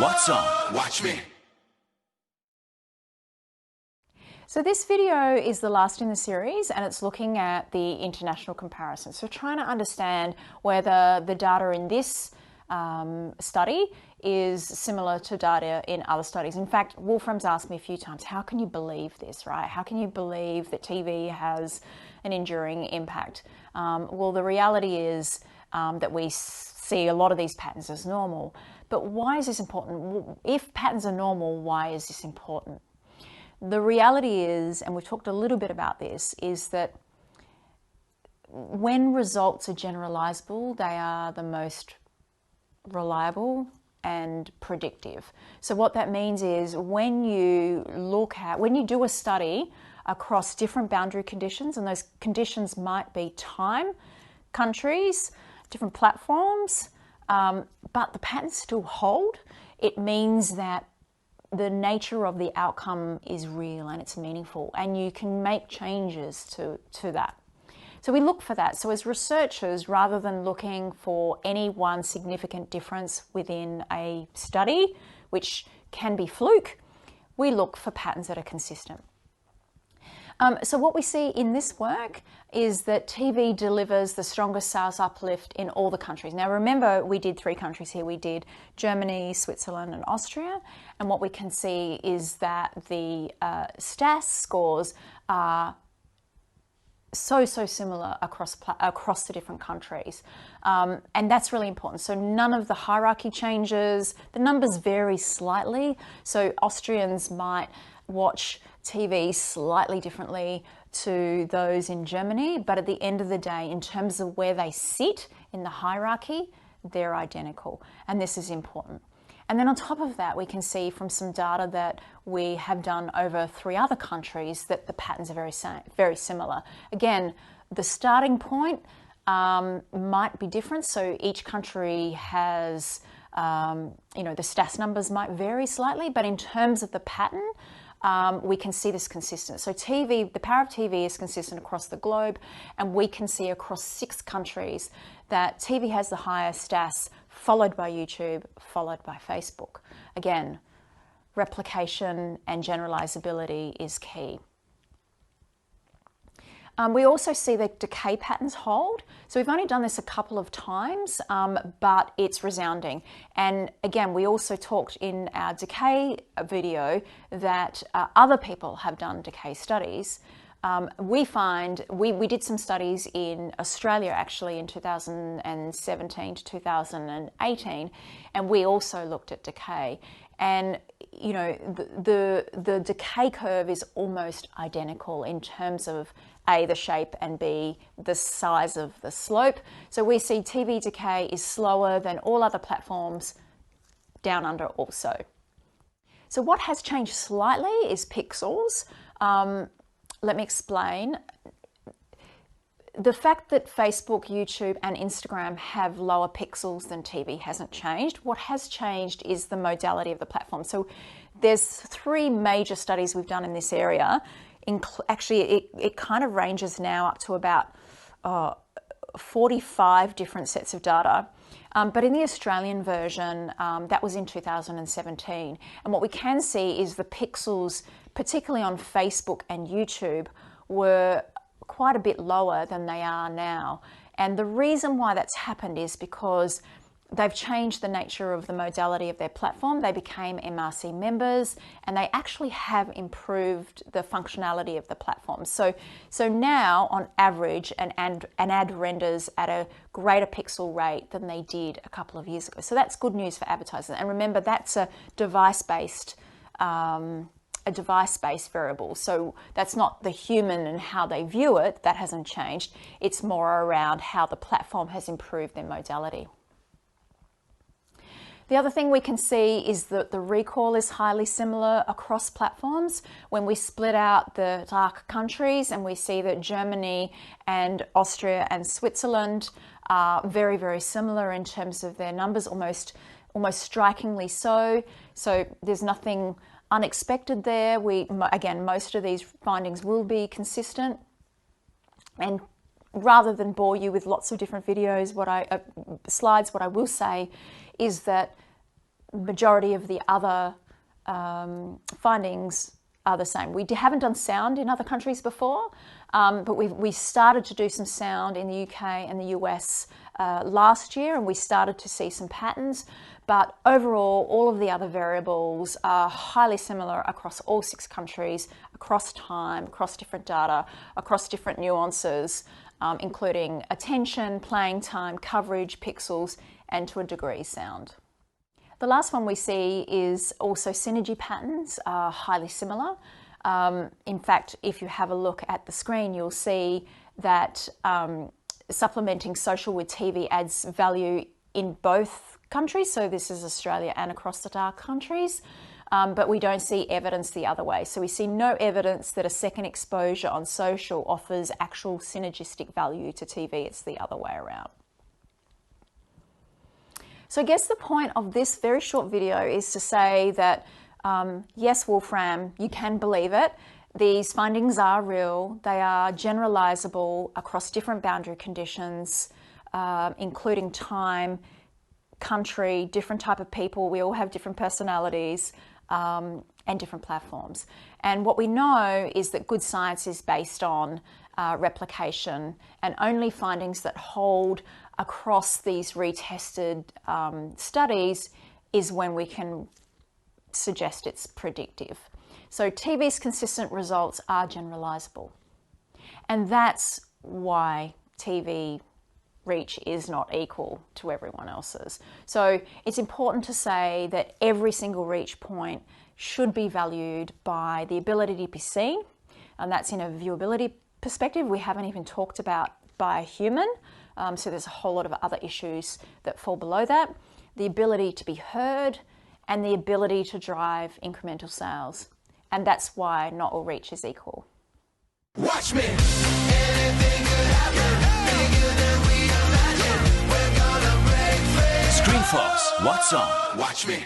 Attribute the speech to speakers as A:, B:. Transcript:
A: What's on? Watch me.
B: So this video is the last in the series, and it's looking at the international comparison. So trying to understand whether the data in this study is similar to data in other studies. In fact, Wolfram's asked me a few times, how can you believe this, right? How can you believe that TV has an enduring impact? Well, the reality is that we see a lot of these patterns as normal. But why is this important? If patterns are normal, why is this important? The reality is, and we've talked a little bit about this, is that when results are generalizable, they are the most reliable and predictive. So what that means is when you do a study across different boundary conditions, and those conditions might be time, countries, different platforms, but the patterns still hold, it means that the nature of the outcome is real and it's meaningful, and you can make changes to that. So we look for that. So as researchers, rather than looking for any one significant difference within a study, which can be fluke, we look for patterns that are consistent. So what we see in this work is that TV delivers the strongest sales uplift in all the countries. Now remember, we did 3 countries here. We did Germany, Switzerland and Austria. And what we can see is that the STAS scores are so similar across the different countries. And that's really important. So none of the hierarchy changes. The numbers vary slightly. So Austrians might watch TV slightly differently to those in Germany, but at the end of the day, in terms of where they sit in the hierarchy, they're identical, and this is important. And then on top of that, we can see from some data that we have done over 3 other countries that the patterns are very similar. Again, the starting point might be different, so each country has, the STAS numbers might vary slightly, but in terms of the pattern, we can see this consistent. So the power of TV is consistent across the globe, and we can see across 6 countries that TV has the highest STAS, followed by YouTube, followed by Facebook. Again, replication and generalizability is key. We also see that decay patterns hold. So we've only done this a couple of times, but it's resounding. And again, we also talked in our decay video that other people have done decay studies. We did some studies in Australia actually in 2017 to 2018, and we also looked at decay. And the decay curve is almost identical in terms of A, the shape, and B, the size of the slope. So we see TV decay is slower than all other platforms down under also. So what has changed slightly is pixels. Let me explain. The fact that Facebook, YouTube and Instagram have lower pixels than TV hasn't changed. What has changed is the modality of the platform. So there's 3 major studies we've done in this area. Actually, it kind of ranges now up to about 45 different sets of data. But in the Australian version, that was in 2017. And what we can see is the pixels, particularly on Facebook and YouTube, were quite a bit lower than they are now. And the reason why that's happened is because they've changed the nature of the modality of their platform. They became MRC members, and they actually have improved the functionality of the platform. So now, on average, an ad renders at a greater pixel rate than they did a couple of years ago. So that's good news for advertisers. And remember, that's a device-based variable. So that's not the human and how they view it. That hasn't changed. It's more around how the platform has improved their modality. The other thing we can see is that the recall is highly similar across platforms. When we split out the dark countries, and we see that Germany and Austria and Switzerland are very, very similar in terms of their numbers, almost strikingly so. So there's nothing unexpected there. Again, most of these findings will be consistent. And rather than bore you with lots of different videos, slides, what I will say is that majority of the other findings are the same. We haven't done sound in other countries before, but we started to do some sound in the UK and the US last year, and we started to see some patterns. But overall, all of the other variables are highly similar across all 6 countries, across time, across different data, across different nuances, including attention, playing time, coverage, pixels, and to a degree sound. The last one we see is also synergy patterns are highly similar. In fact, if you have a look at the screen, you'll see that supplementing social with TV adds value in both countries. So this is Australia and across the dark countries, but we don't see evidence the other way. So we see no evidence that a second exposure on social offers actual synergistic value to TV. It's the other way around. So I guess the point of this very short video is to say that, yes, Wolfram, you can believe it. These findings are real. They are generalizable across different boundary conditions, including time, country, different type of people. We all have different personalities and different platforms. And what we know is that good science is based on replication, and only findings that hold across these retested studies is when we can suggest it's predictive. So TV's consistent results are generalizable. And that's why TV reach is not equal to everyone else's. So it's important to say that every single reach point should be valued by the ability to be seen, and that's in a viewability perspective. We haven't even talked about by a human, so there's a whole lot of other issues that fall below that. The ability to be heard and the ability to drive incremental sales. And that's why not all reach is equal.
A: Watch me. Anything could happen. Bigger than we imagine. We're gonna break free. Screenfloss, what's on? Watch me.